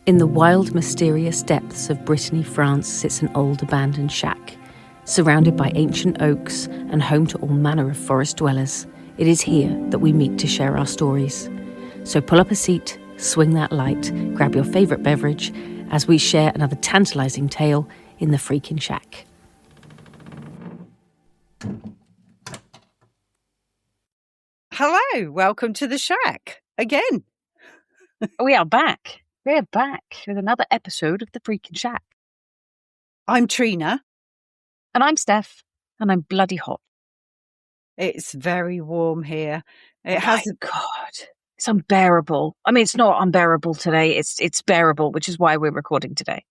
In the wild, mysterious depths of Brittany, France, sits an old abandoned shack. Surrounded by ancient oaks and home to all manner of forest dwellers, it is here that we meet to share our stories. So pull up a seat, swing that light, grab your favourite beverage as we share another tantalising tale in the freaking shack. Hello, welcome to the shack again. We are back. We're back with another episode of the freaking shack. I'm Trina. And I'm Steph, and I'm bloody hot. It's very warm here. God, it's unbearable. I mean, it's not unbearable today. It's bearable, which is why we're recording today.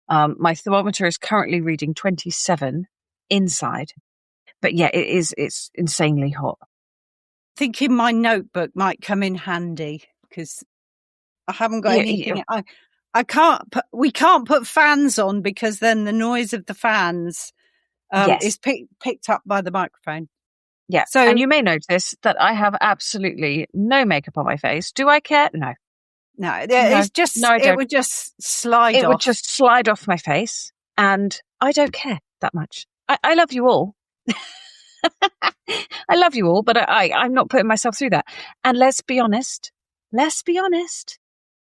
My thermometer is currently reading 27 inside, but yeah, it's insanely hot. Thinking my notebook might come in handy because I haven't got anything. Yeah. We can't put fans on because then the noise of the fans is picked up by the microphone. Yeah. So, and you may notice that I have absolutely no makeup on my face. Do I care? No. It's just it would just slide off. It would just slide off my face, and I don't care that much. I love you all. I love you all, but I'm not putting myself through that. And let's be honest,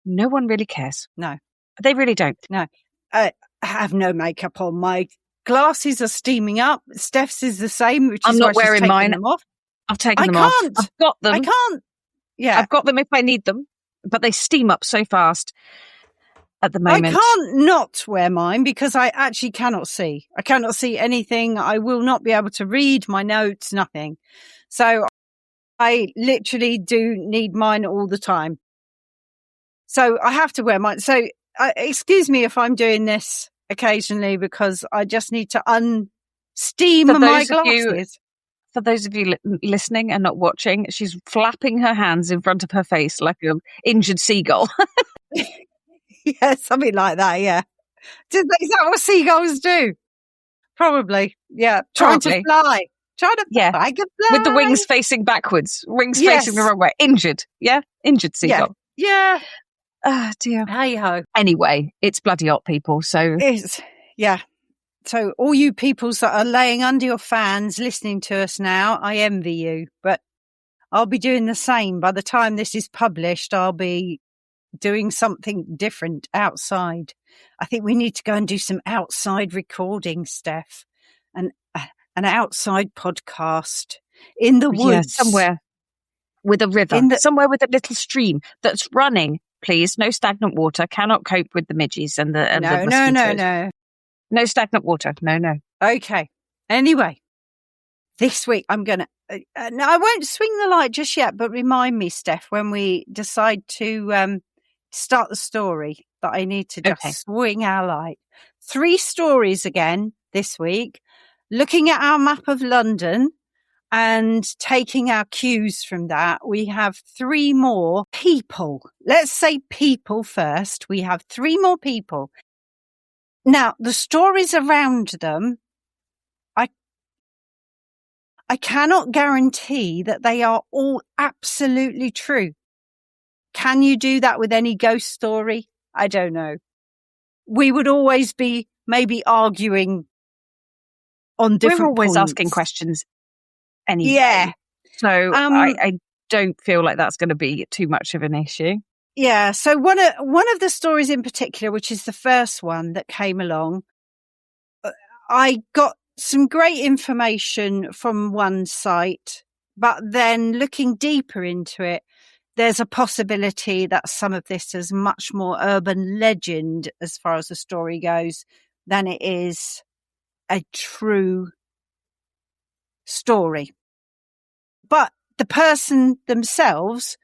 no one really cares. No. They really don't. No. I have no makeup on. My glasses are steaming up. Steph's is the same, which I'm is not why she's wearing mine. Them off. I've taken them off. I've got them. I can't. Yeah. I've got them if I need them, but they steam up so fast at the moment. I can't not wear mine because I actually cannot see. I cannot see anything. I will not be able to read my notes, nothing. So I literally do need mine all the time. So I have to wear mine. So excuse me if I'm doing this occasionally because I just need to unsteam my glasses. For those of you listening and not watching, she's flapping her hands in front of her face like an injured seagull. Yeah, something like that, yeah. Is that what seagulls do? Probably, yeah. Trying to fly. I can fly. With the wings facing backwards. Facing the wrong way. Injured, yeah? Injured seagull. Yeah. Oh, dear. Hey-ho. Anyway, it's bloody hot, people, so... So all you peoples that are laying under your fans listening to us now, I envy you. But I'll be doing the same. By the time this is published, I'll be doing something different outside. I think we need to go and do some outside recording, Steph. An outside podcast in the woods. Yeah, somewhere with a river. Somewhere with a little stream that's running, please. No stagnant water. Cannot cope with the midges and the mosquitoes. No. No stagnant water. No. Okay. Anyway, this week I'm going to... no, I won't swing the light just yet, but remind me, Steph, when we decide to start the story that I need to just swing our light. 3 stories again this week, looking at our map of London and taking our cues from that. We have 3 more people. Let's say people first. We have 3 more people. Now, the stories around them, I cannot guarantee that they are all absolutely true. Can you do that with any ghost story? I don't know. We would always be maybe arguing on different We're always points. asking questions anyway. Yeah. So I don't feel like that's going to be too much of an issue. Yeah. So one of the stories in particular, which is the first one that came along, I got some great information from one site, but then looking deeper into it, there's a possibility that some of this is much more urban legend as far as the story goes than it is a true story. But the person themselves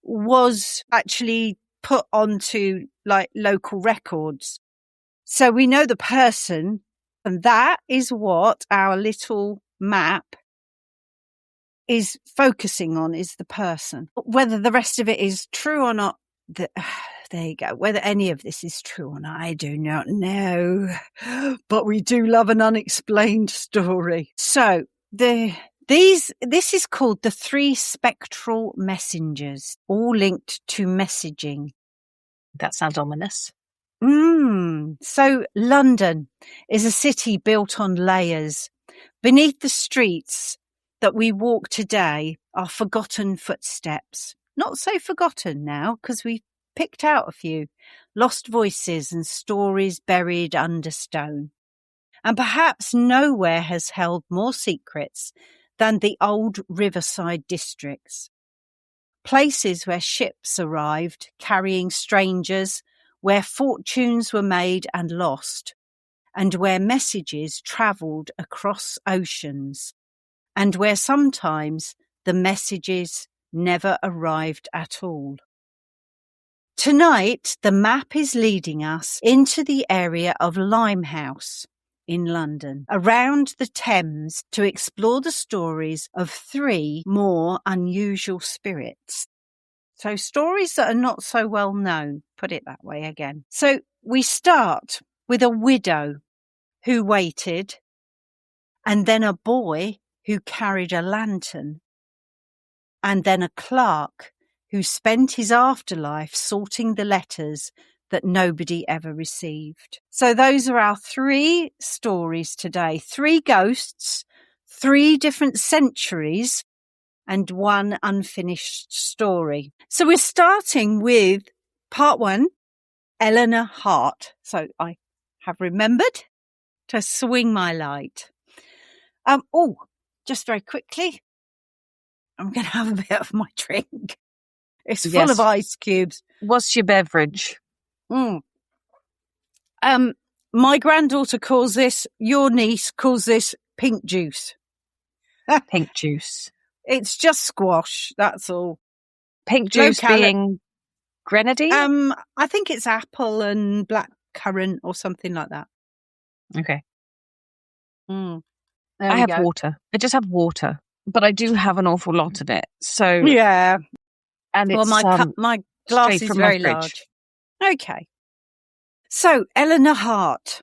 was actually put onto like local records. So we know the person, and that is what our little map is focusing on, is the person. Whether the rest of it is true or not, there you go. Whether any of this is true or not, I do not know. But we do love an unexplained story. So this is called the 3 Spectral Messengers, all linked to messaging. That sounds ominous. So London is a city built on layers. Beneath the streets that we walk today are forgotten footsteps. Not so forgotten now, because we've picked out a few. Lost voices and stories buried under stone. And perhaps nowhere has held more secrets than the old Riverside districts. Places where ships arrived carrying strangers, where fortunes were made and lost, and where messages travelled across oceans, and where sometimes the messages never arrived at all. Tonight, the map is leading us into the area of Limehouse in London, around the Thames, to explore the stories of 3 more unusual spirits. So stories that are not so well known, put it that way again. So we start with a widow who waited, and then a boy who carried a lantern, and then a clerk who spent his afterlife sorting the letters that nobody ever received. So those are our 3 stories today. 3 ghosts, 3 different centuries, and 1 unfinished story. So we're starting with part 1, Eleanor Hart. So I have remembered to swing my light. Just very quickly, I'm going to have a bit of my drink. It's full of ice cubes. What's your beverage? My granddaughter calls this, your niece calls this pink juice. Pink juice. It's just squash, that's all. Pink juice being grenadine? I think it's apple and black currant or something like that. Okay. I have water. I just have water, but I do have an awful lot of it. So yeah, and it's my glass is very large. Okay. So Eleanor Hart,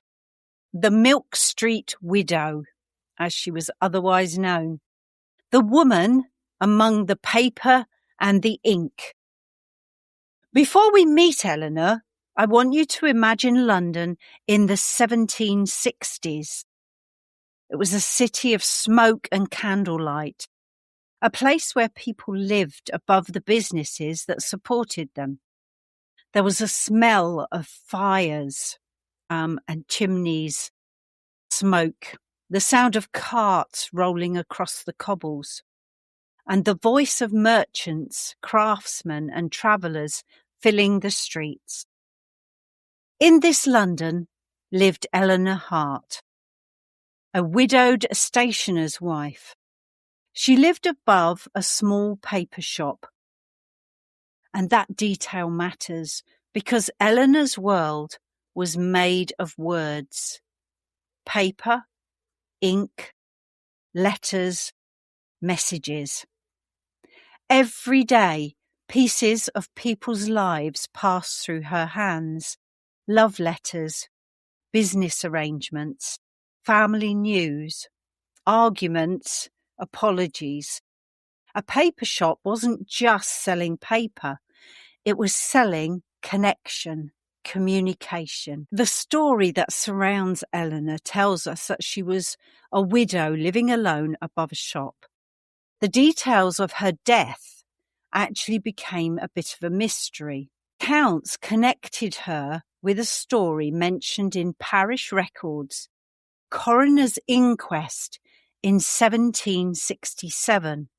the Milk Street widow, as she was otherwise known, the woman among the paper and the ink. Before we meet Eleanor, I want you to imagine London in the 1760s. It was a city of smoke and candlelight, a place where people lived above the businesses that supported them. There was a smell of fires and chimneys, smoke, the sound of carts rolling across the cobbles, and the voice of merchants, craftsmen and travellers filling the streets. In this London lived Eleanor Hart, a widowed stationer's wife. She lived above a small paper shop. And that detail matters because Eleanor's world was made of words, paper, ink, letters, messages. Every day, pieces of people's lives passed through her hands, love letters, business arrangements, family news, arguments, apologies. A paper shop wasn't just selling paper. It was selling connection, communication. The story that surrounds Eleanor tells us that she was a widow living alone above a shop. The details of her death actually became a bit of a mystery. Accounts connected her with a story mentioned in parish records, coroner's inquest in 1767,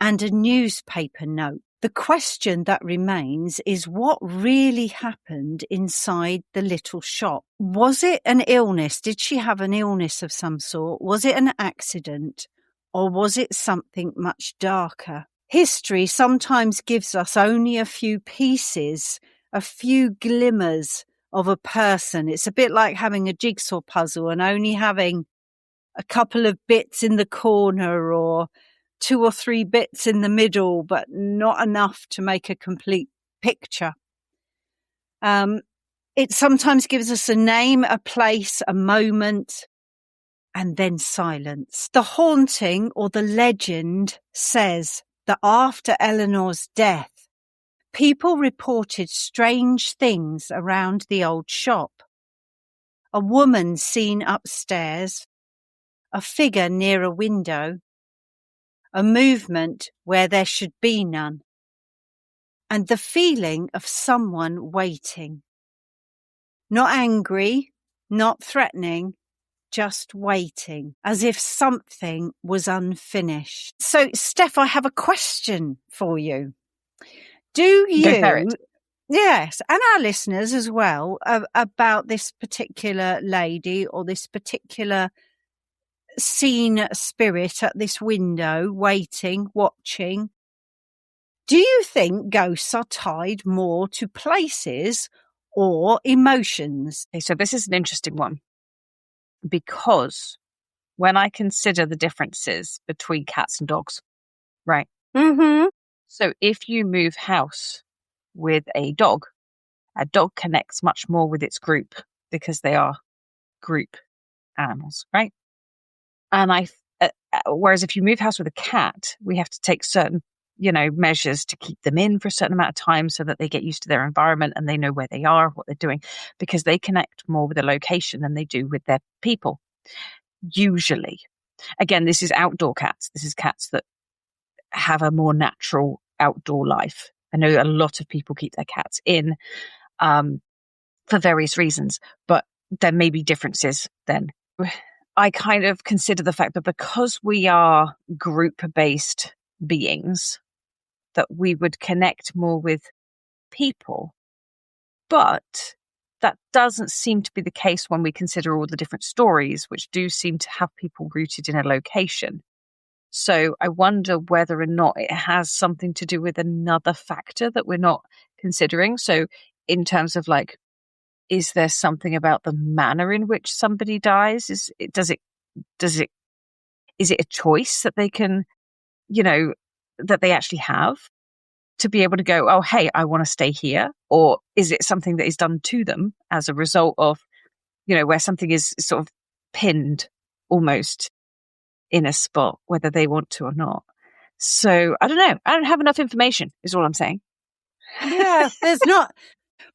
and a newspaper note. The question that remains is what really happened inside the little shop. Was it an illness? Did she have an illness of some sort? Was it an accident? Or was it something much darker? History sometimes gives us only a few pieces, a few glimmers of a person. It's a bit like having a jigsaw puzzle and only having a couple of bits in the corner or 2 or 3 bits in the middle, but not enough to make a complete picture. It sometimes gives us a name, a place, a moment, and then silence. The haunting or the legend says that after Eleanor's death, People reported strange things around the old shop. A woman seen upstairs, a figure near a window, a movement where there should be none, and the feeling of someone waiting. Not angry, not threatening, just waiting, as if something was unfinished. So, Steph, I have a question for you. Do Go for it. you, yes, and our listeners as well, about this particular lady or this particular seen spirit at this window, waiting, watching, do you think ghosts are tied more to places or emotions? Okay, so this is an interesting one, because when I consider the differences between cats and dogs, right? Mm-hmm. So if you move house with a dog connects much more with its group because they are group animals, right? And whereas if you move house with a cat, we have to take certain, measures to keep them in for a certain amount of time so that they get used to their environment and they know where they are, what they're doing, because they connect more with a location than they do with their people. Usually. Again, this is outdoor cats. This is cats that have a more natural outdoor life. I know a lot of people keep their cats in for various reasons, but there may be differences then. I kind of consider the fact that because we are group-based beings, that we would connect more with people. But that doesn't seem to be the case when we consider all the different stories, which do seem to have people rooted in a location. So I wonder whether or not it has something to do with another factor that we're not considering. So in terms of is there something about the manner in which somebody dies? Is it a choice that they can, that they actually have to be able to go, oh, hey, I want to stay here? Or is it something that is done to them as a result of, where something is sort of pinned almost in a spot, whether they want to or not? So I don't know. I don't have enough information is all I'm saying. Yeah, there's not.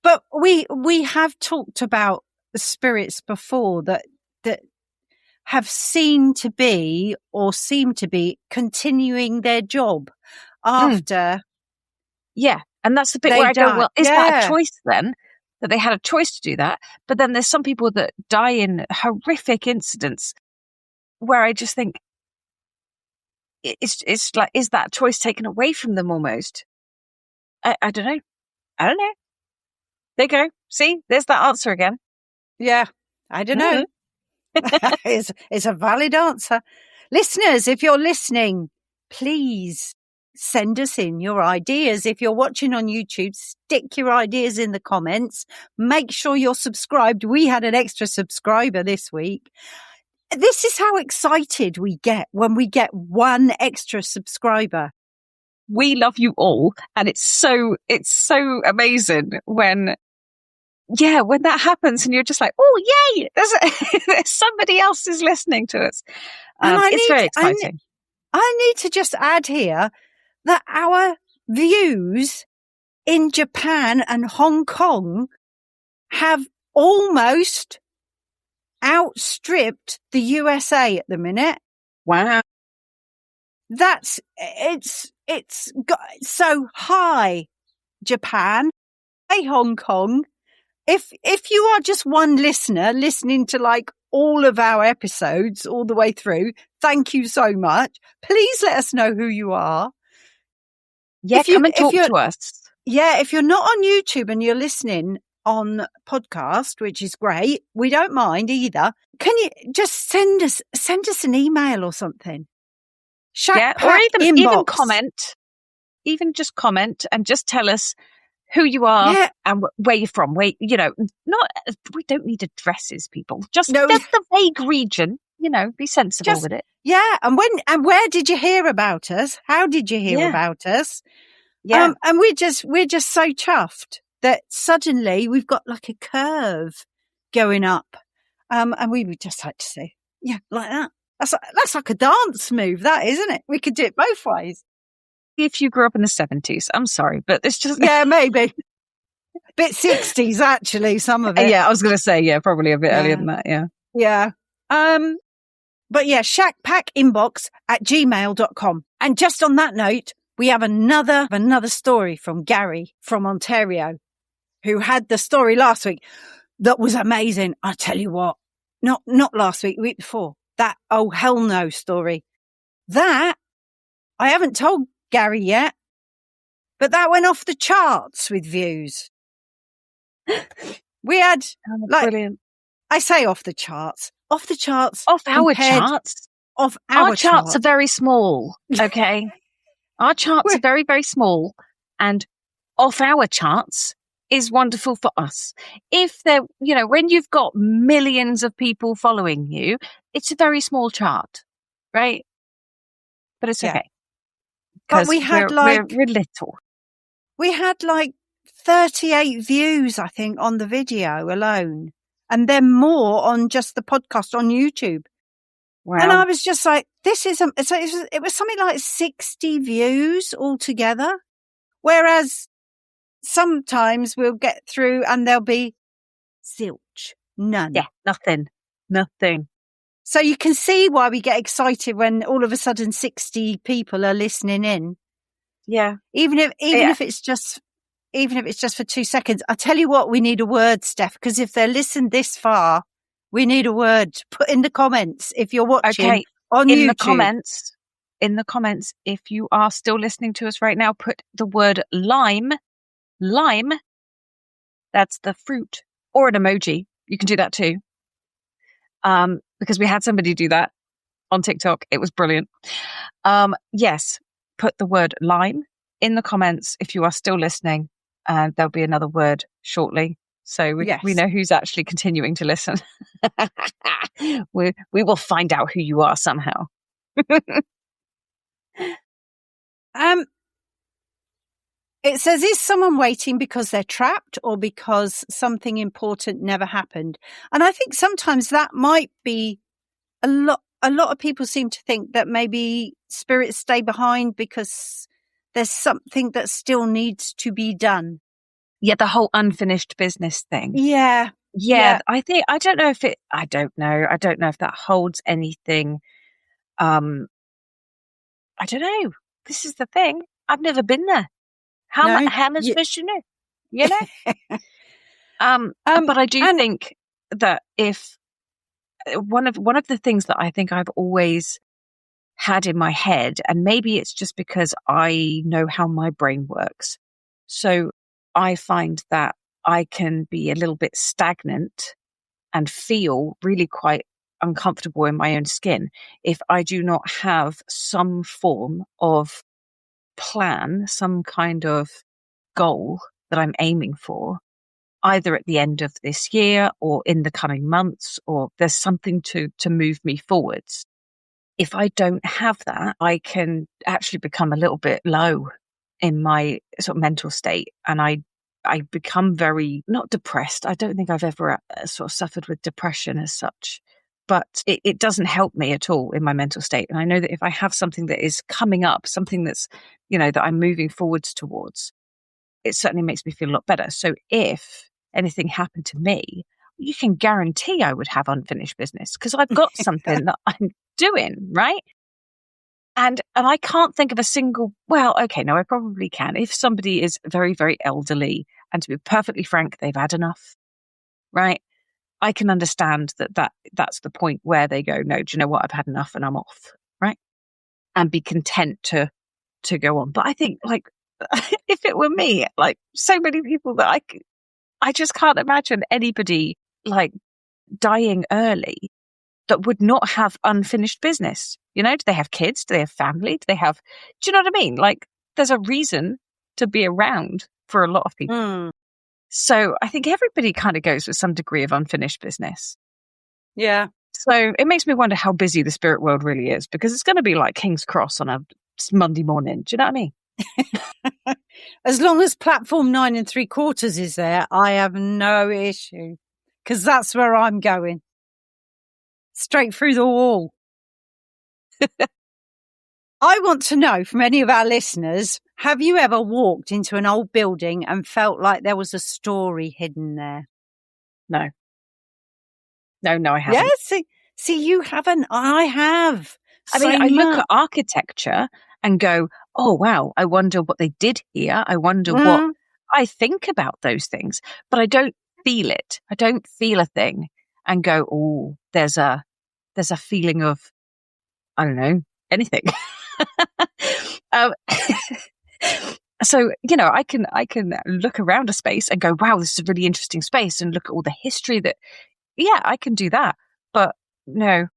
But we have talked about the spirits before that have seem to be continuing their job after. Yeah. And that's the bit they where I go, die. well, is that a choice then? That they had a choice to do that? But then there's some people that die in horrific incidents where I just think it's like, is that choice taken away from them almost? I don't know. I don't know. There you go. See, there's that answer again. Yeah, I don't know. It's a valid answer. Listeners, if you're listening, please send us in your ideas. If you're watching on YouTube, stick your ideas in the comments. Make sure you're subscribed. We had an extra subscriber this week. This is how excited we get when we get one extra subscriber. We love you all. And it's so amazing when that happens and you're just like, oh, yay, there's somebody else is listening to us. It's very exciting. I need to just add here that our views in Japan and Hong Kong have almost outstripped the USA at the minute. Wow. It's got so high, Japan, hey Hong Kong. If you are just one listener listening to all of our episodes all the way through, thank you so much. Please let us know who you are. Yeah, come and talk to us. Yeah, if you're not on YouTube and you're listening on podcast, which is great, we don't mind either. Can you just send us an email or something? Or even comment. Even just comment and just tell us who you are and where you're from. We don't need addresses, people. Just the vague region, be sensible with it. Yeah. And where did you hear about us? How did you hear about us? Yeah. And we're just so chuffed that suddenly we've got a curve going up. And we would just like to say, yeah, like that. That's like a dance move, that, isn't it? We could do it both ways. if you grew up in the 70s. I'm sorry, but it's just... Yeah, maybe. Bit 60s, actually, some of it. Yeah, I was going to say, yeah, probably a bit earlier than that, yeah. Yeah. But yeah, shackpackinbox@gmail.com. And just on that note, we have another story from Gary from Ontario, who had the story last week that was amazing. I tell you what, not last week, the week before. That oh hell no story. That I haven't told Gary yet, but that went off the charts with views. We had Brilliant. I say off the charts. Off the charts. Off our charts. Off our charts are very small. Okay. Our charts are very, very small, and off our charts is wonderful for us. If they're, when you've got millions of people following you, it's a very small chart, right? But it's okay. But we had we're little. We had 38 views, I think, on the video alone, and then more on just the podcast on YouTube. Wow. And I was just like, this isn't, so it was something like 60 views altogether. Whereas sometimes we'll get through and there'll be zilch, none. Yeah, nothing. So you can see why we get excited when all of a sudden 60 people are listening in. Yeah. Even if it's just for 2 seconds. I tell you what, we need a word, Steph, because if they're listened this far, we need a word. Put in the comments if you're watching on YouTube. In the comments, if you are still listening to us right now, put the word lime. Lime. That's the fruit, or an emoji. You can do that too. Because we had somebody do that on TikTok. It was brilliant. Yes, put the word lime in the comments if you are still listening, and there'll be another word shortly. So we know who's actually continuing to listen. We will find out who you are somehow. It says, is someone waiting because they're trapped or because something important never happened? And I think sometimes that might be a lot of people seem to think that maybe spirits stay behind because there's something that still needs to be done. Yeah, the whole unfinished business thing. Yeah. I don't know if that holds anything. I don't know. This is the thing. I've never been there. How much fish you know? But I do think that if one of the things that I think I've always had in my head, and maybe it's just because I know how my brain works. So I find that I can be a little bit stagnant and feel really quite uncomfortable in my own skin if I do not have some form of plan, some kind of goal that I'm aiming for, either at the end of this year or in the coming months, or there's something to move me forwards. If I don't have that, I can actually become a little bit low in my sort of mental state, and I become very, not depressed. I don't think I've ever sort of suffered with depression as such, but it doesn't help me at all in my mental state. And I know that if I have something that is coming up, something that's, that I'm moving forwards towards, it certainly makes me feel a lot better. So if anything happened to me, you can guarantee I would have unfinished business because I've got something that I'm doing, right? And I can't think of a single, I probably can. If somebody is very, very elderly, and to be perfectly frank, they've had enough, right? I can understand that's the point where they go, no, do you know what? I've had enough and I'm off, right? And be content to go on. But I think if it were me, so many people that I just can't imagine anybody dying early that would not have unfinished business. Do they have kids? Do they have family? Do you know what I mean? There's a reason to be around for a lot of people. Mm. So I think everybody kind of goes with some degree of unfinished business. Yeah. So it makes me wonder how busy the spirit world really is, because it's going to be like King's Cross on a Monday morning. Do you know what I mean? As long as platform 9 3/4 is there, I have no issue, because that's where I'm going. Straight through the wall. I want to know from any of our listeners, have you ever walked into an old building and felt like there was a story hidden there? No. No, I haven't. Yes. See, you haven't. I have. I mean, I look at architecture and go, oh, wow, I wonder what they did here. I wonder what I think about those things, but I don't feel it. I don't feel a thing and go, oh, there's a feeling of, I don't know, anything. So, I can look around a space and go, wow, this is a really interesting space, and look at all the history yeah, I can do that. But no,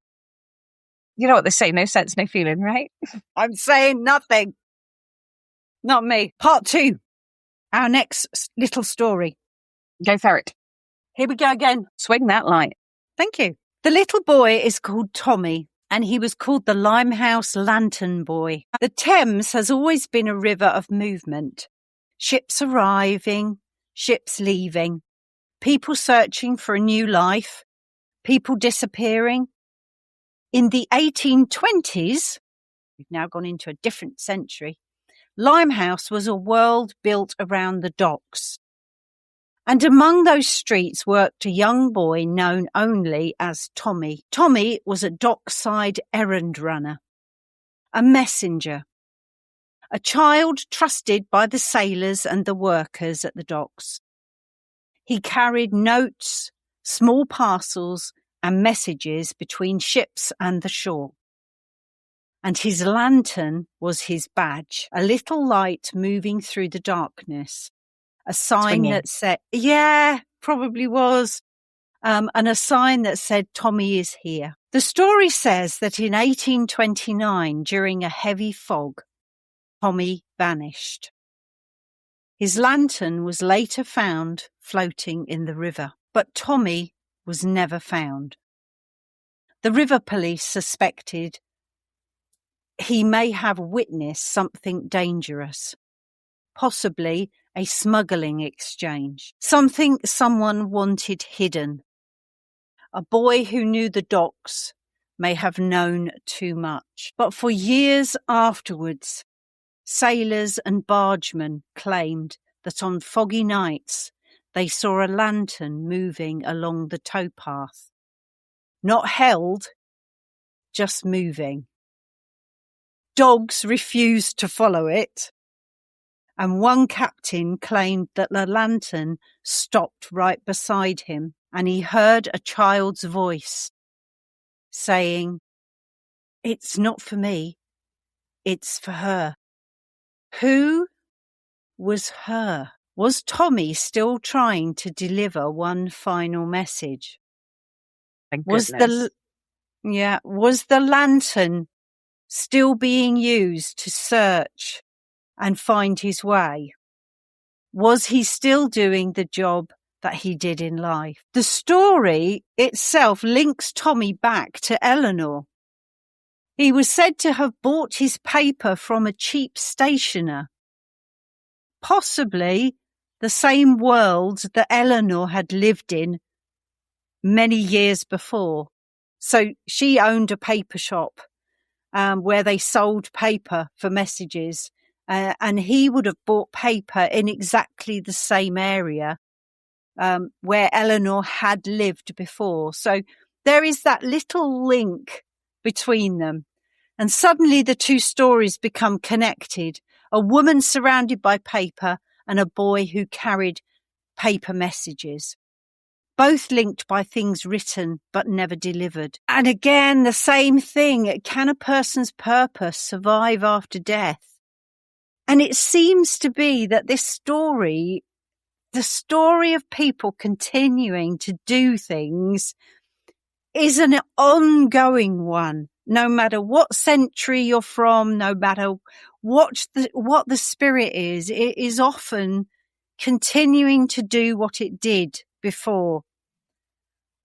you know what they say, no sense, no feeling, right? I'm saying nothing. Not me. Part 2. Our next little story. Go ferret. Here we go again. Swing that light. Thank you. The little boy is called Tommy, and he was called the Limehouse Lantern Boy. The Thames has always been a river of movement. Ships arriving, ships leaving, people searching for a new life, people disappearing. In the 1820s, we've now gone into a different century, Limehouse was a world built around the docks. And among those streets worked a young boy known only as Tommy. Tommy was a dockside errand runner, a messenger, a child trusted by the sailors and the workers at the docks. He carried notes, small parcels, and messages between ships and the shore. And his lantern was his badge, a little light moving through the darkness. A sign that said, yeah, probably was, and a sign that said, Tommy is here. The story says that in 1829, during a heavy fog, Tommy vanished. His lantern was later found floating in the river, but Tommy was never found. The river police suspected he may have witnessed something dangerous, possibly a smuggling exchange, something someone wanted hidden. A boy who knew the docks may have known too much. But for years afterwards, sailors and bargemen claimed that on foggy nights they saw a lantern moving along the towpath. Not held, just moving. Dogs refused to follow it, and one captain claimed that the lantern stopped right beside him, and he heard a child's voice saying, "It's not for me, it's for her." Who was her? Was Tommy still trying to deliver one final message? Thank Was goodness. was the lantern still being used to search and find his way? Was he still doing the job that he did in life? The story itself links Tommy back to Eleanor. He was said to have bought his paper from a cheap stationer, possibly the same world that Eleanor had lived in many years before. So she owned a paper shop where they sold paper for messages, and he would have bought paper in exactly the same area where Eleanor had lived before. So there is that little link between them. And suddenly the two stories become connected. A woman surrounded by paper and a boy who carried paper messages. Both linked by things written but never delivered. And again, the same thing. Can a person's purpose survive after death? And it seems to be that this story, the story of people continuing to do things, is an ongoing one. No matter what century you're from, no matter what the spirit is, it is often continuing to do what it did before.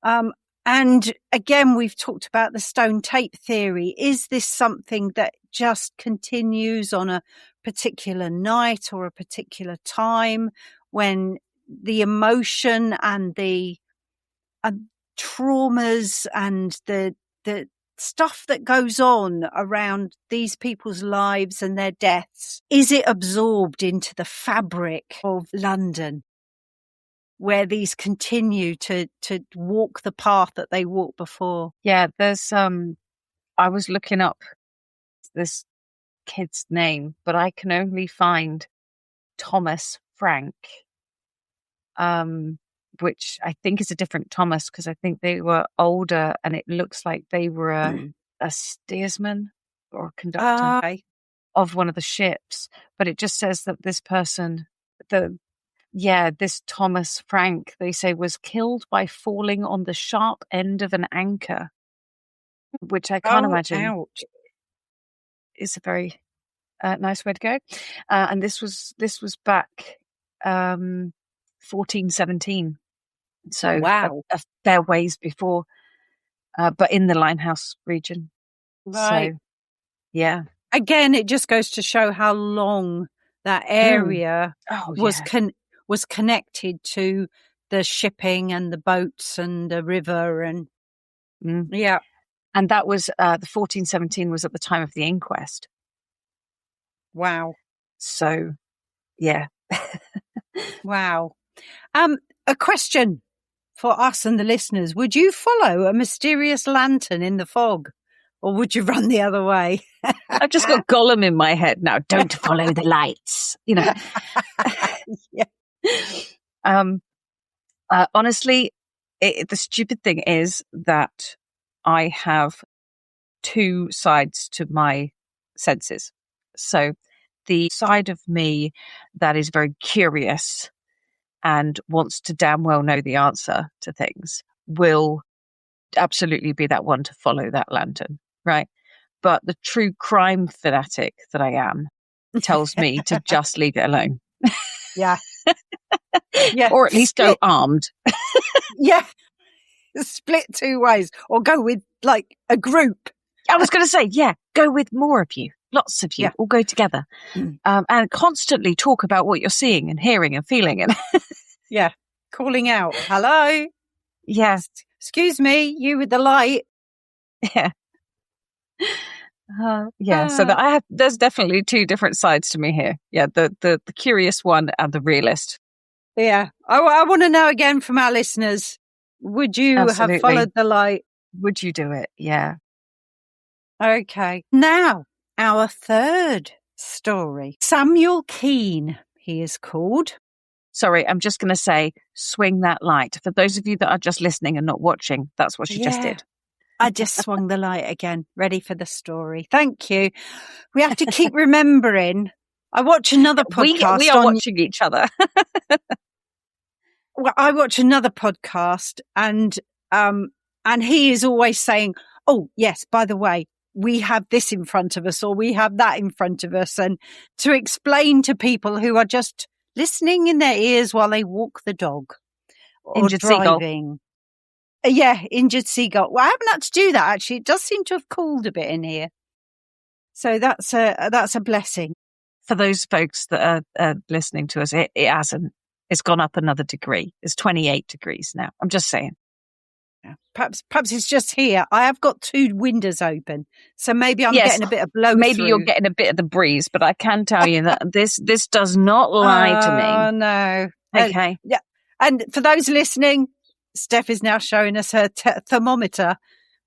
And again, we've talked about the stone tape theory. Is this something that just continues on a particular night or a particular time when the emotion and the traumas and the stuff that goes on around these people's lives and their deaths, is it absorbed into the fabric of London, where these continue to walk the path that they walked before? Yeah, there's I was looking up this kid's name, but I can only find Thomas Frank, which I think is a different Thomas, because I think they were older and it looks like they were a steersman or a conductor Okay. of one of the ships. But it just says that this person, this Thomas Frank, they say was killed by falling on the sharp end of an anchor, which I can't imagine ouch. is a very nice way to go. And this was back 1417. So Wow. a fair ways before, but in the Limehouse region. Right. So, yeah. Again, it just goes to show how long that area was connected to the shipping and the boats and the river and yeah. And that was the 1417 was at the time of the inquest. Wow. So, yeah. Wow. A question for us and the listeners. Would you follow a mysterious lantern in the fog, or would you run the other way? I've just got Gollum in my head now. Don't follow the lights, you know. Yeah. Honestly, the stupid thing is that I have two sides to my senses. So the side of me that is very curious and wants to damn well know the answer to things will absolutely be that one to follow that lantern, right? But the true crime fanatic that I am tells me to just leave it alone. Yeah. Yeah. Or at least go armed. Yeah. Split two ways, or go with like a group. I was going to say, yeah, go with more of you. Lots of you all go together and constantly talk about what you're seeing and hearing and feeling. And yeah, calling out, hello. Yeah. Excuse me, you with the light. Yeah. So that there's definitely two different sides to me here. Yeah, the curious one and the realist. Yeah. I want to know again from our listeners, would you have followed the light? Would you do it? Yeah. Okay. Now, our third story. Samuel Keane, he is called. Sorry, I'm just going to say, swing that light. For those of you that are just listening and not watching, that's what she just did. I just swung the light again, ready for the story. Thank you. We have to keep remembering. I watch another podcast. We are watching each other. Well, I watch another podcast and he is always saying, oh, yes, by the way, we have this in front of us or we have that in front of us. And to explain to people who are just listening in their ears while they walk the dog or injured driving. Seagull. Yeah, injured seagull. Well, I haven't had to do that, actually. It does seem to have cooled a bit in here. So that's a blessing. For those folks that are listening to us, it hasn't. It's gone up another degree. It's 28 degrees now. I'm just saying. Yeah. Perhaps it's just here. I have got two windows open, so maybe I'm getting a bit of blow. Maybe you're getting a bit of the breeze, but I can tell you that this does not lie to me. Oh no. Okay. Yeah. And for those listening, Steph is now showing us her thermometer,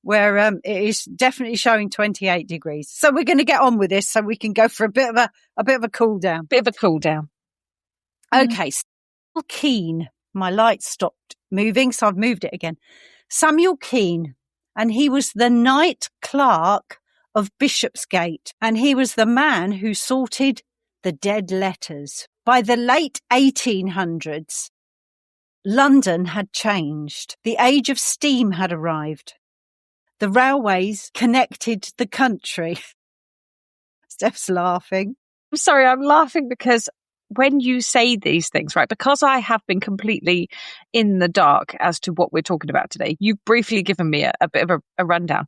where it is definitely showing 28 degrees. So we're going to get on with this, so we can go for a bit of a cool down. Bit of a cool down. Okay. Samuel Keane. My light stopped moving, so I've moved it again. Samuel Keane, and he was the night clerk of Bishopsgate, and he was the man who sorted the dead letters. By the late 1800s, London had changed. The age of steam had arrived. The railways connected the country. Steph's laughing. I'm sorry, I'm laughing because when you say these things, right, because I have been completely in the dark as to what we're talking about today, you've briefly given me a bit of a rundown.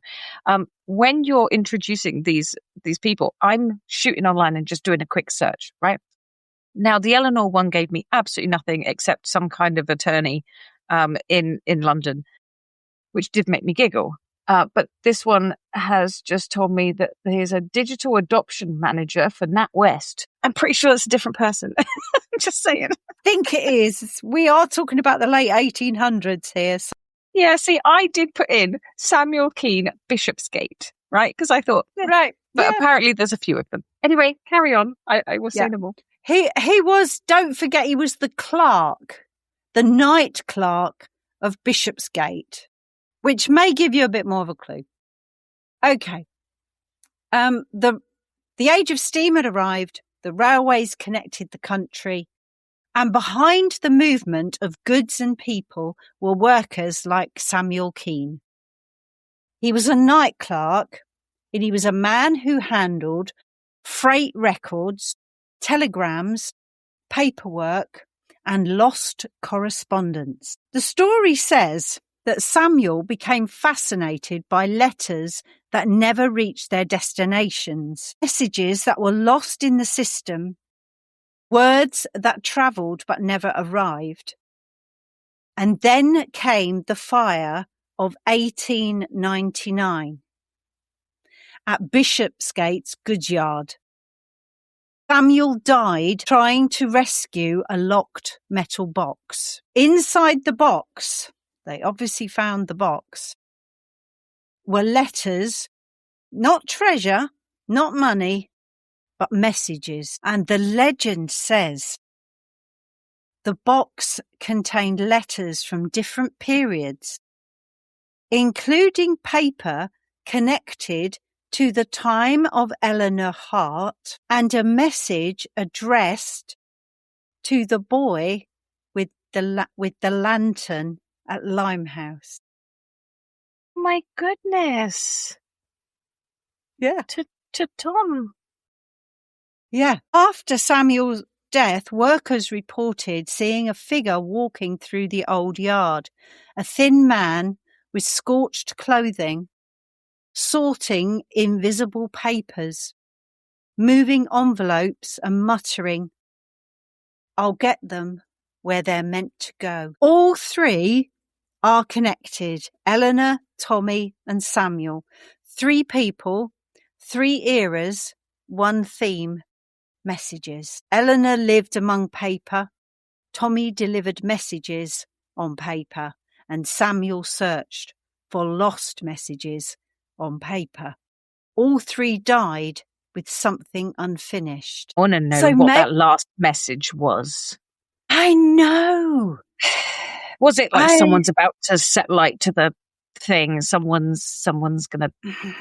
When you're introducing these people, I'm shooting online and just doing a quick search, right? Now, the Eleanor one gave me absolutely nothing except some kind of attorney in London, which did make me giggle. But this one has just told me that he's a digital adoption manager for NatWest. I'm pretty sure it's a different person. I'm just saying. I think it is. We are talking about the late 1800s here. So. Yeah, see, I did put in Samuel Keane, Bishopsgate, right? Because I thought, right. But apparently there's a few of them. Anyway, carry on. I will say no more. He was, don't forget, he was the clerk, the night clerk of Bishopsgate, which may give you a bit more of a clue. Okay. The age of steam had arrived, the railways connected the country, and behind the movement of goods and people were workers like Samuel Keane. He was a night clerk, and he was a man who handled freight records, telegrams, paperwork, and lost correspondence. The story says that Samuel became fascinated by letters that never reached their destinations, messages that were lost in the system, words that travelled but never arrived. And then came the fire of 1899 at Bishopsgate's goods yard. Samuel died trying to rescue a locked metal box. Inside the box, they obviously found the box, were letters, not treasure, not money, but messages. And the legend says the box contained letters from different periods, including paper connected to the time of Eleanor Hart and a message addressed to the boy with the lantern at Limehouse. My goodness. Yeah. To Tom. Yeah. After Samuel's death, workers reported seeing a figure walking through the old yard, a thin man with scorched clothing, sorting invisible papers, moving envelopes and muttering, "I'll get them where they're meant to go." All three are connected: Eleanor, Tommy and Samuel. 3 people, 3 eras, 1 theme: messages. Eleanor lived among paper, Tommy delivered messages on paper, and Samuel searched for lost messages on paper. All 3 died with something unfinished. I want to know what that last message was. I know. Was it like someone's about to set light to the thing? Someone's going to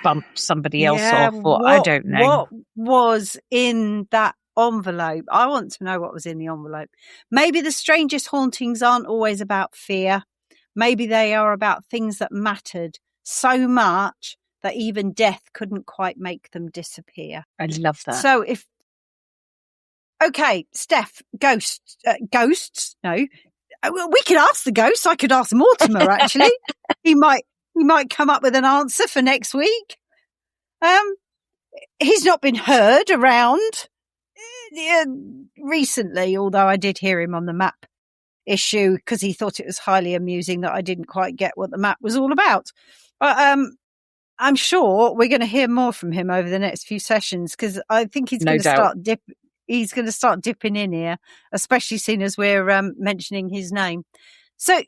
bump somebody else off? Or I don't know. What was in that envelope? I want to know what was in the envelope. Maybe the strangest hauntings aren't always about fear. Maybe they are about things that mattered so much that even death couldn't quite make them disappear. I love that. So okay, Steph, ghosts, no. We could ask the ghosts. I could ask Mortimer, actually. He might come up with an answer for next week. He's not been heard around recently, although I did hear him on the map issue because he thought it was highly amusing that I didn't quite get what the map was all about. But I'm sure we're going to hear more from him over the next few sessions because I think he's going to start dipping in here, especially seeing as we're mentioning his name. So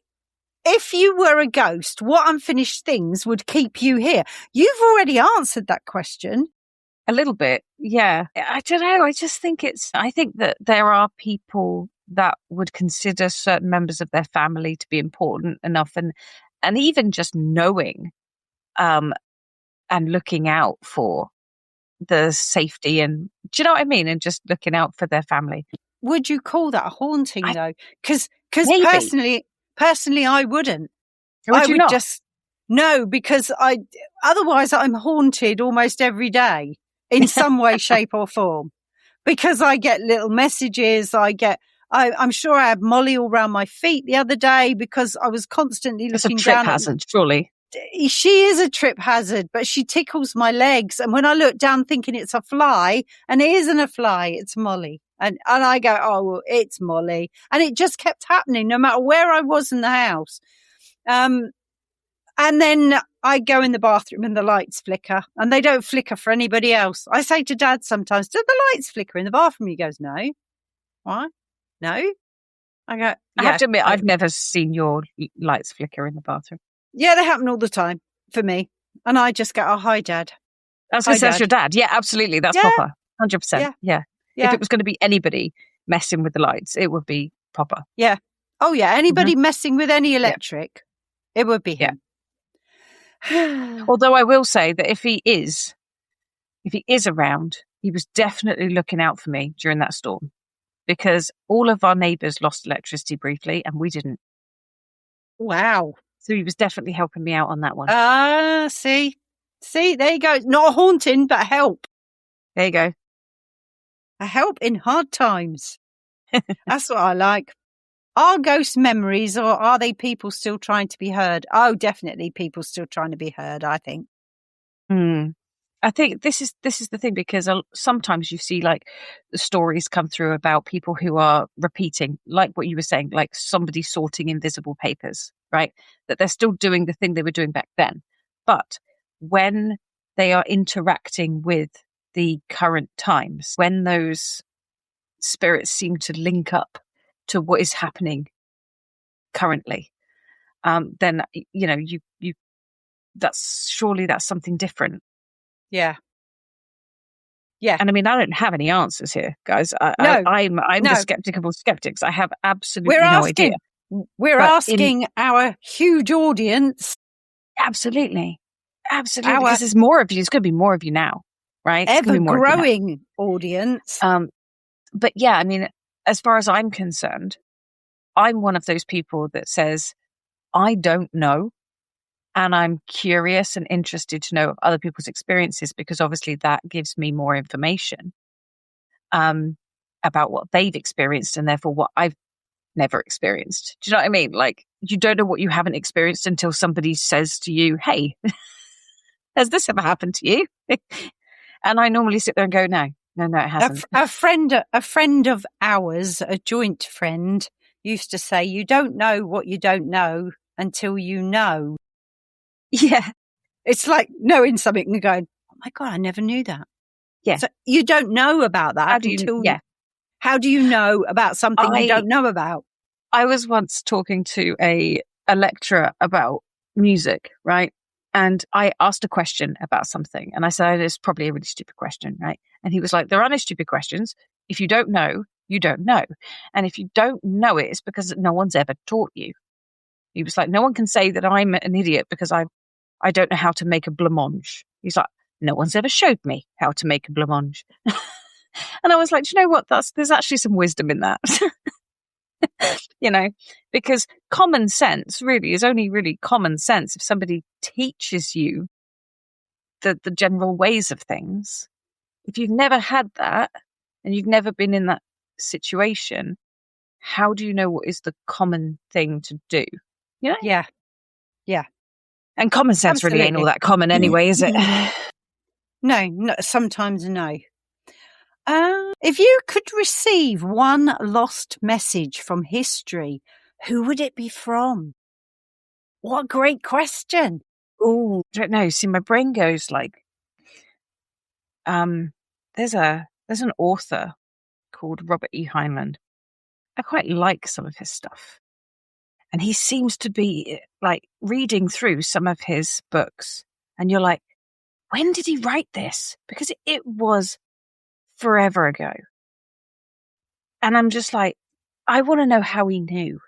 if you were a ghost, what unfinished things would keep you here? You've already answered that question. A little bit, yeah. I don't know. I think that there are people that would consider certain members of their family to be important enough and even just knowing and looking out for the safety and, do you know what I mean? And just looking out for their family. Would you call that a haunting though? Because Maybe. personally, I wouldn't. Would you not? No, because otherwise I'm haunted almost every day in some way, shape or form, because I get little messages. I'm sure I had Molly all around my feet the other day because I was constantly looking down. It's a trip hazard, surely. She is a trip hazard, but she tickles my legs. And when I look down thinking it's a fly, and it isn't a fly, it's Molly. And I go, oh, well, it's Molly. And it just kept happening no matter where I was in the house. And then I go in the bathroom and the lights flicker, and they don't flicker for anybody else. I say to Dad sometimes, do the lights flicker in the bathroom? He goes, no. Why? No. I go, I have to admit, I've never seen your lights flicker in the bathroom. Yeah, they happen all the time for me. And I just go, oh, hi, Dad. I was going to say, that's your dad. Yeah, absolutely. That's proper. 100%. Yeah. If it was going to be anybody messing with the lights, it would be proper. Yeah. Oh, yeah. Anybody messing with any electric, it would be him. Although I will say that if he is around, he was definitely looking out for me during that storm, because all of our neighbours lost electricity briefly and we didn't. Wow. So he was definitely helping me out on that one. See, there you go. Not a haunting, but a help. There you go. A help in hard times. That's what I like. Are ghost memories, or are they people still trying to be heard? Oh, definitely people still trying to be heard, I think. I think this is the thing, because sometimes you see like the stories come through about people who are repeating, like what you were saying, like somebody sorting invisible papers, right? That they're still doing the thing they were doing back then. But when they are interacting with the current times, when those spirits seem to link up to what is happening currently, then you that's something different. Yeah. And I mean, I don't have any answers here, guys. I'm the skeptic of all skeptics. I have absolutely no idea. We're asking our huge audience. Absolutely. Because there's more of you. There's going to be more of you now, right? Ever growing audience. But yeah, I mean, as far as I'm concerned, I'm one of those people that says, I don't know. And I'm curious and interested to know other people's experiences, because obviously that gives me more information about what they've experienced, and therefore what I've never experienced. Do you know what I mean? Like, you don't know what you haven't experienced until somebody says to you, hey, has this ever happened to you? And I normally sit there and go, no, it hasn't. A friend of ours, a joint friend, used to say, you don't know what you don't know until you know. Yeah. It's like knowing something and going, oh my God, I never knew that. Yeah. So you don't know about that How do you know about something you don't know about? I was once talking to a lecturer about music, right? And I asked a question about something, and I said, it's probably a really stupid question, right? And he was like, there are no stupid questions. If you don't know, you don't know. And if you don't know it, it's because no one's ever taught you. He was like, no one can say that I'm an idiot because I don't know how to make a blancmange. He's like, no one's ever showed me how to make a blancmange. And I was like, do you know what? There's actually some wisdom in that. Because common sense really is only really common sense if somebody teaches you the general ways of things. If you've never had that and you've never been in that situation, how do you know what is the common thing to do? You know? Yeah. Yeah. And common sense really ain't all that common anyway, is it? No, sometimes no. If you could receive one lost message from history, who would it be from? What a great question. Oh, I don't know. See, my brain goes like, there's an author called Robert E. Heinlein. I quite like some of his stuff. And he seems to be like reading through some of his books. And you're like, when did he write this? Because it was forever ago. And I'm just like, I want to know how he knew.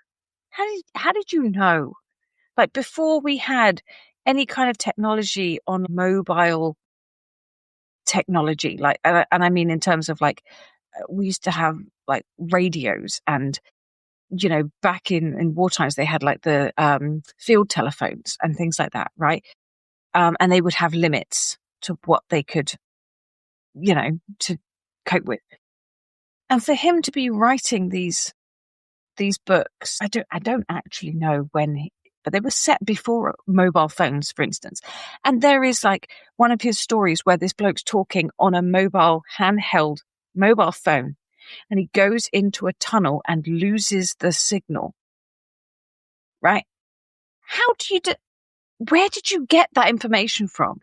How did you know? Like, before we had any kind of technology on mobile technology, like, and I mean in terms of like, we used to have like radios, and back in war times, they had like the field telephones and things like that, right? And they would have limits to what they could, to cope with. And for him to be writing these books, I don't actually know when, but they were set before mobile phones, for instance. And there is like one of his stories where this bloke's talking on a handheld mobile phone, and he goes into a tunnel and loses the signal. Right? How do you do? where did you get that information from?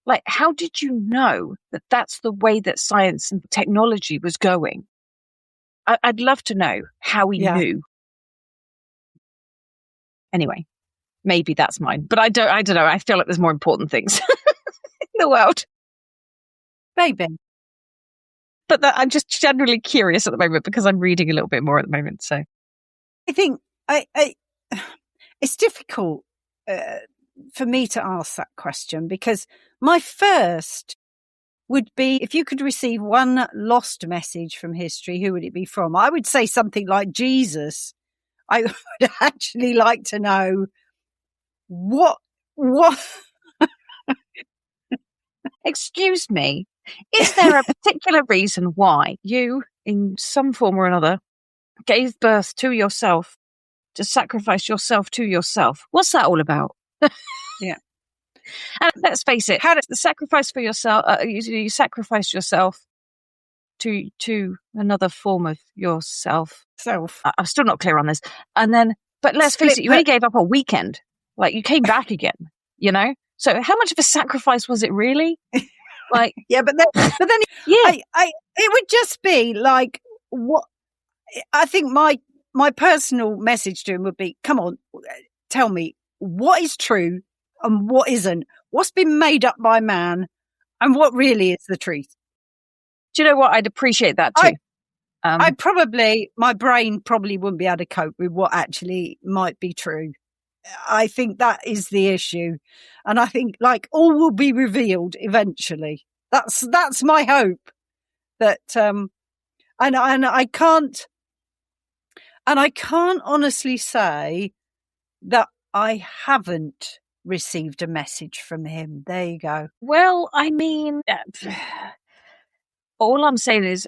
Like, how did you know that that's the way that science and technology was going? I'd love to know how he knew. Anyway, maybe that's mine, but I don't know. I feel like there's more important things in the world. Maybe. But I'm just generally curious at the moment because I'm reading a little bit more at the moment. So I think it's difficult for me to ask that question, because my first would be, if you could receive one lost message from history, who would it be from? I would say something like Jesus. I would actually like to know what. Excuse me, is there a particular reason why you, in some form or another, gave birth to yourself, to sacrifice yourself to yourself? What's that all about? Yeah. And let's face it, the sacrifice for yourself, you sacrificed yourself to another form of yourself. I'm still not clear on this. And then, but let's face it, you only gave up a weekend. Like, you came back again, you know? So how much of a sacrifice was it really? Like, yeah, but then yeah, it would just be like, what I think my personal message to him would be, come on, tell me what is true and what isn't, what's been made up by man and what really is the truth. Do you know what? I'd appreciate that too. My brain probably wouldn't be able to cope with what actually might be true. I think that is the issue. And I think, like, all will be revealed eventually. That's my hope. That, and I can't honestly say that I haven't received a message from him. There you go. Well, I mean, all I'm saying is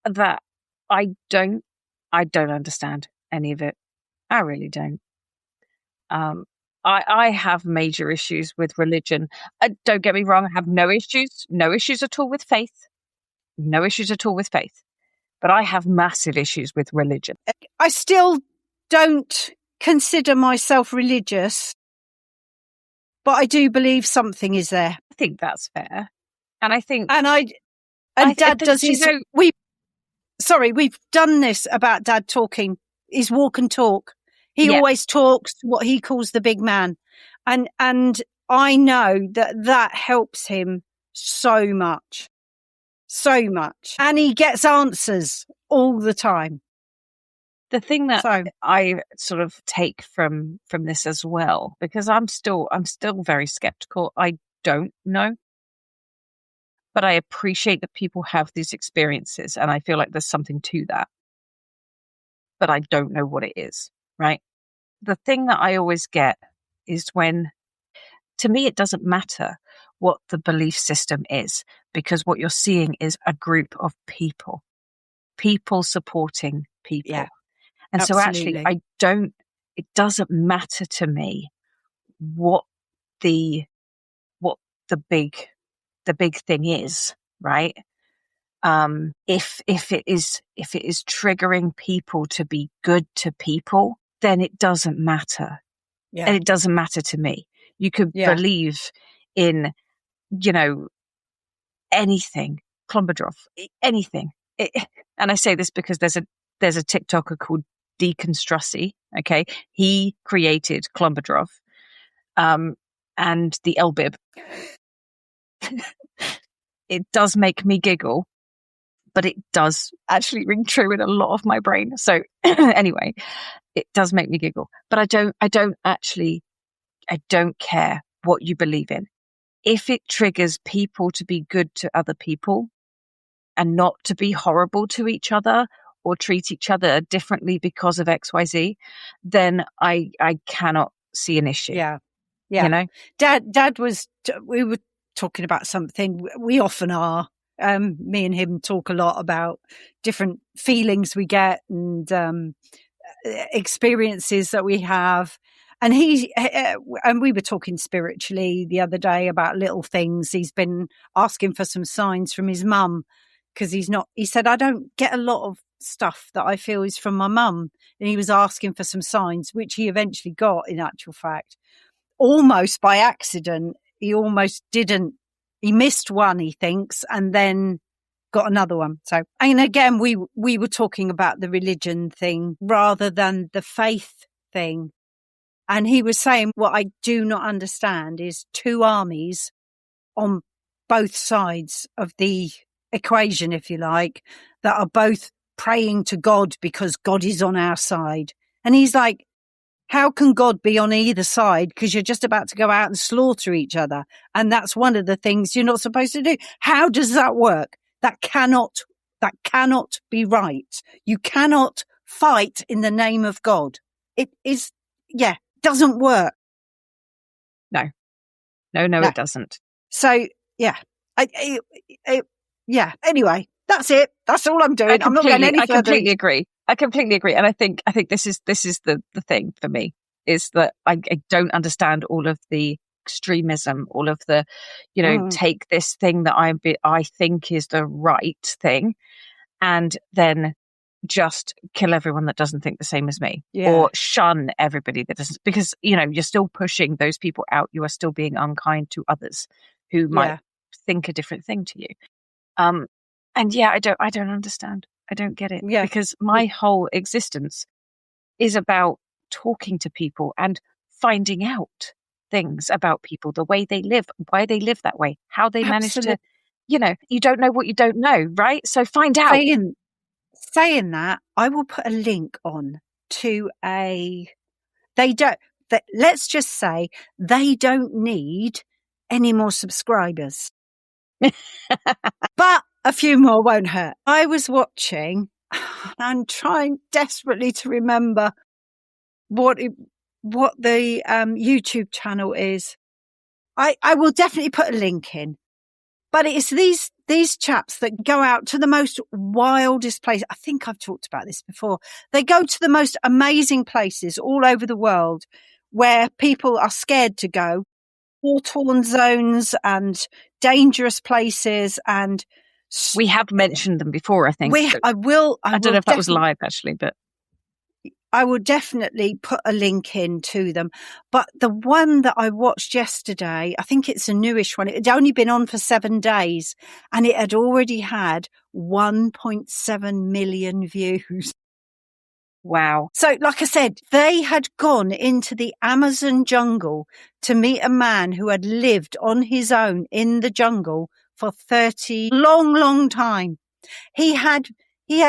that I don't understand any of it. I really don't. I have major issues with religion. Don't get me wrong. I have no issues at all with faith. No issues at all with faith. But I have massive issues with religion. I still don't consider myself religious, but I do believe something is there. I think that's fair. And I think... Dad does his... We've done this about Dad talking, his walk and talk. He always talks what he calls the big man. And I know that helps him so much. So much. And he gets answers all the time. The thing that I sort of take from this as well, because I'm still very skeptical. I don't know. But I appreciate that people have these experiences, and I feel like there's something to that. But I don't know what it is, right? The thing that I always get is when, to me, it doesn't matter what the belief system is, because what you're seeing is a group of people supporting people. Yeah, and absolutely. So actually, it doesn't matter to me what the big thing is, right? If it is triggering people to be good to people, then it doesn't matter. Yeah. And it doesn't matter to me. You could believe in, anything, Klombadrov, anything. And I say this because there's a TikToker called Deconstrussy. Okay, he created Klombadrov, and the Elbib. It does make me giggle, but it does actually ring true in a lot of my brain. So anyway, it does make me giggle, but I don't care what you believe in. If it triggers people to be good to other people and not to be horrible to each other or treat each other differently because of XYZ, then I cannot see an issue. Yeah. Yeah. Dad we were talking about something. We often are. Me and him talk a lot about different feelings we get and experiences that we have. And and we were talking spiritually the other day about little things. He's been asking for some signs from his mum because he said, I don't get a lot of stuff that I feel is from my mum. And he was asking for some signs, which he eventually got, in actual fact. almost by accident. He almost didn't. He missed one, he thinks, and then got another one. So, and again, we were talking about the religion thing rather than the faith thing. And he was saying, what I do not understand is two armies on both sides of the equation, if you like, that are both praying to God because God is on our side. And he's like, how can God be on either side? Because you're just about to go out and slaughter each other. And that's one of the things you're not supposed to do. How does that work? That cannot be right. You cannot fight in the name of God. It is, doesn't work. No, it doesn't. So, yeah. Anyway, that's it. That's all I'm doing. I'm not going any further. I completely agree. And I think this is the thing for me, is that I don't understand all of the extremism, all of the, take this thing that I think is the right thing and then just kill everyone that doesn't think the same as me, or shun everybody that doesn't, because, you're still pushing those people out. You are still being unkind to others who might think a different thing to you. And I don't understand. I don't get it, because my whole existence is about talking to people and finding out things about people, the way they live, why they live that way, how they manage to, you don't know what you don't know, right? So find out. Saying that, I will put a link on to let's just say they don't need any more subscribers. But a few more won't hurt. I was watching, and I'm trying desperately to remember what the YouTube channel is. I will definitely put a link in. But it's these chaps that go out to the most wildest places. I think I've talked about this before. They go to the most amazing places all over the world where people are scared to go. War-torn zones and dangerous places, and we have mentioned them before, I think. I don't know if that was live actually, but I will definitely put a link in to them. But the one that I watched yesterday, I think it's a newish one. It had only been on for 7 days and it had already had 1.7 million views. Wow. So, like I said, they had gone into the Amazon jungle to meet a man who had lived on his own in the jungle for 30 long time. He had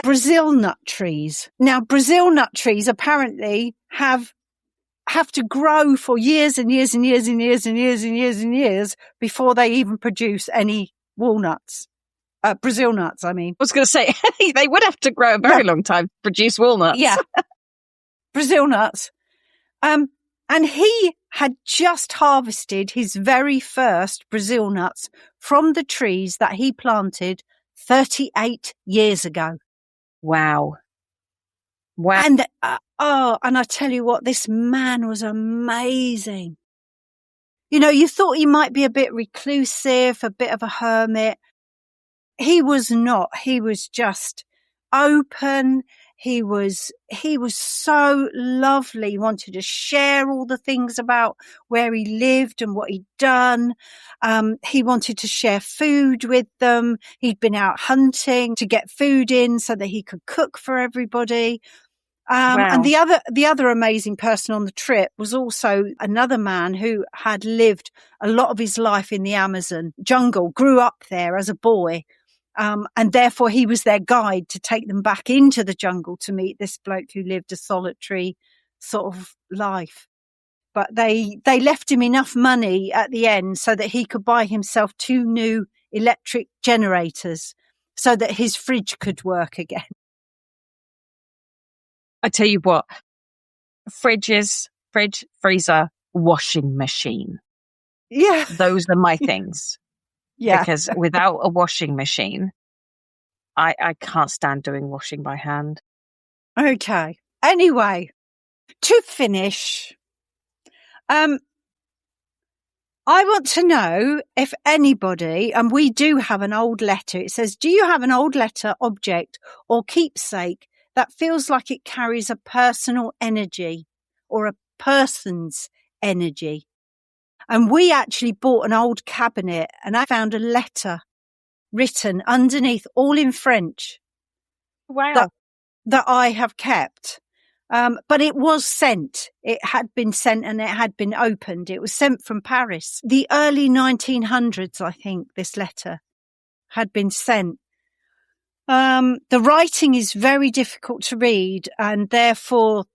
Brazil nut trees. Now, Brazil nut trees apparently have to grow for years and years and years and years and years and years and years before they even produce any walnuts. Brazil nuts, I mean. I was going to say, they would have to grow a very long time to produce walnuts. Yeah. Brazil nuts. And he had just harvested his very first Brazil nuts from the trees that he planted 38 years ago. Wow. And, and I tell you what, this man was amazing. You thought he might be a bit reclusive, a bit of a hermit. He was not. He was just open. He was so lovely. He wanted to share all the things about where he lived and what he'd done. He wanted to share food with them. He'd been out hunting to get food in so that he could cook for everybody. Wow. And the other amazing person on the trip was also another man who had lived a lot of his life in the Amazon jungle, grew up there as a boy. And therefore he was their guide to take them back into the jungle to meet this bloke who lived a solitary sort of life. But they left him enough money at the end so that he could buy himself 2 new electric generators so that his fridge could work again. I tell you what, fridge, freezer, washing machine. Yeah. Those are my things. Yeah. Because without a washing machine, I can't stand doing washing by hand. Okay. Anyway, to finish, I want to know if anybody, and we do have an old letter, it says, do you have an old letter, object, or keepsake that feels like it carries a personal energy or a person's energy? And we actually bought an old cabinet, and I found a letter written underneath, all in French, Wow. that I have kept. But it was sent. It had been sent and it had been opened. It was sent from Paris. The early 1900s, I think, this letter had been sent. The writing is very difficult to read, and therefore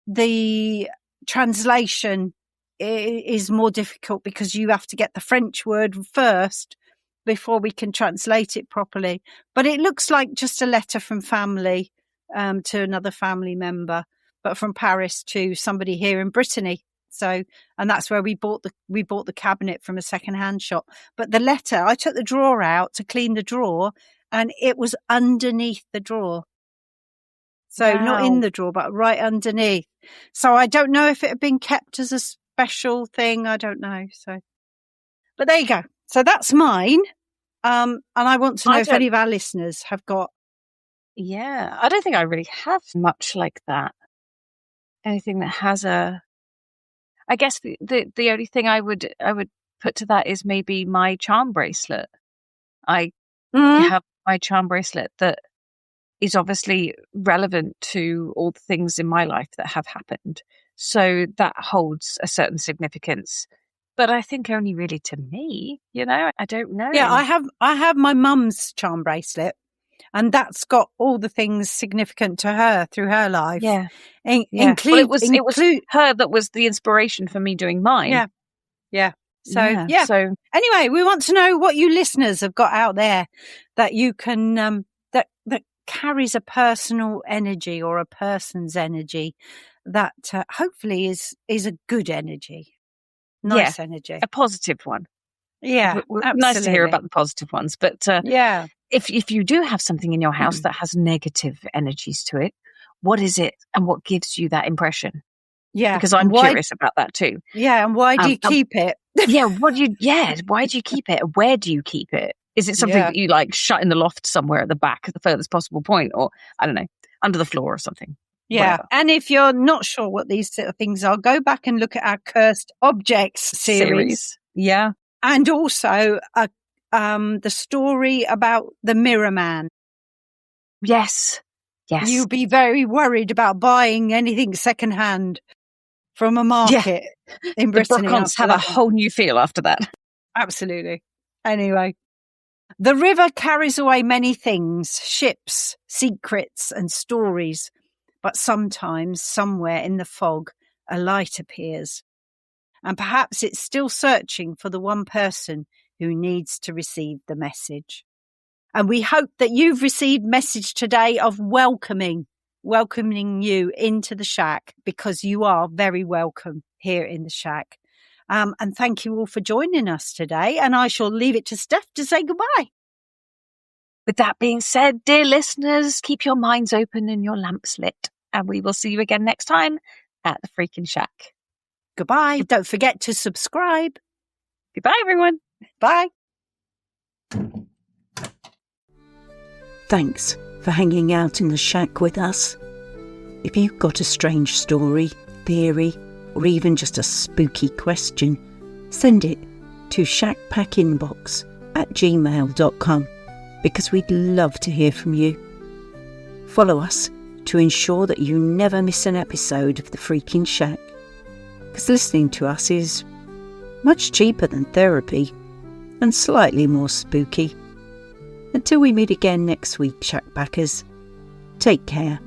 the translation is more difficult because you have to get the French word first before we can translate it properly. But it looks like just a letter from family to another family member, but from Paris to somebody here in Brittany. So, and that's where we bought the cabinet from a second-hand shop. But the letter, I took the drawer out to clean the drawer, and it was underneath the drawer. So not in the drawer, but right underneath. So I don't know if it had been kept as a special thing. I don't know. So, but there you go. So that's mine. And I want to know if any of our listeners have got. Yeah, I don't think I really have much like that. Anything that has I guess the only thing I would put to that is maybe my charm bracelet. I have my charm bracelet that is obviously relevant to all the things in my life that have happened. So that holds a certain significance. But I think only really to me, I don't know. Yeah, I have my mum's charm bracelet, and that's got all the things significant to her through her life. Yeah. Well, it was her that was the inspiration for me doing mine. Yeah. So anyway, we want to know what you listeners have got out there that you can that carries a personal energy or a person's energy that hopefully is a good energy, nice energy, a positive one. Yeah, nice to hear about the positive ones. But if you do have something in your house that has negative energies to it, what is it and what gives you that impression? Yeah, because I'm curious about that too. Yeah, and why do you keep it? Why do you keep it? Where do you keep it? Is it something that you like shut in the loft somewhere at the back at the furthest possible point, or I don't know, under the floor or something? Yeah, whatever. And if you're not sure what these sort of things are, go back and look at our Cursed Objects series. Yeah, and also the story about the Mirror Man. Yes. You'll be very worried about buying anything secondhand from a market in Brittany. The Brocons have a whole new feel after that. Absolutely. Anyway, the river carries away many things, ships, secrets and stories. But sometimes, somewhere in the fog, a light appears. And perhaps it's still searching for the one person who needs to receive the message. And we hope that you've received message today of welcoming you into the shack, because you are very welcome here in the shack. And thank you all for joining us today. And I shall leave it to Steph to say goodbye. With that being said, dear listeners, keep your minds open and your lamps lit. And we will see you again next time at the Freaking Shack. Goodbye. Don't forget to subscribe. Goodbye, everyone. Bye. Thanks for hanging out in the shack with us. If you've got a strange story, theory, or even just a spooky question, send it to shackpackinbox@gmail.com, because we'd love to hear from you. Follow us to ensure that you never miss an episode of The Freaking Shack, because listening to us is much cheaper than therapy and slightly more spooky. Until we meet again next week, Shackpackers, take care.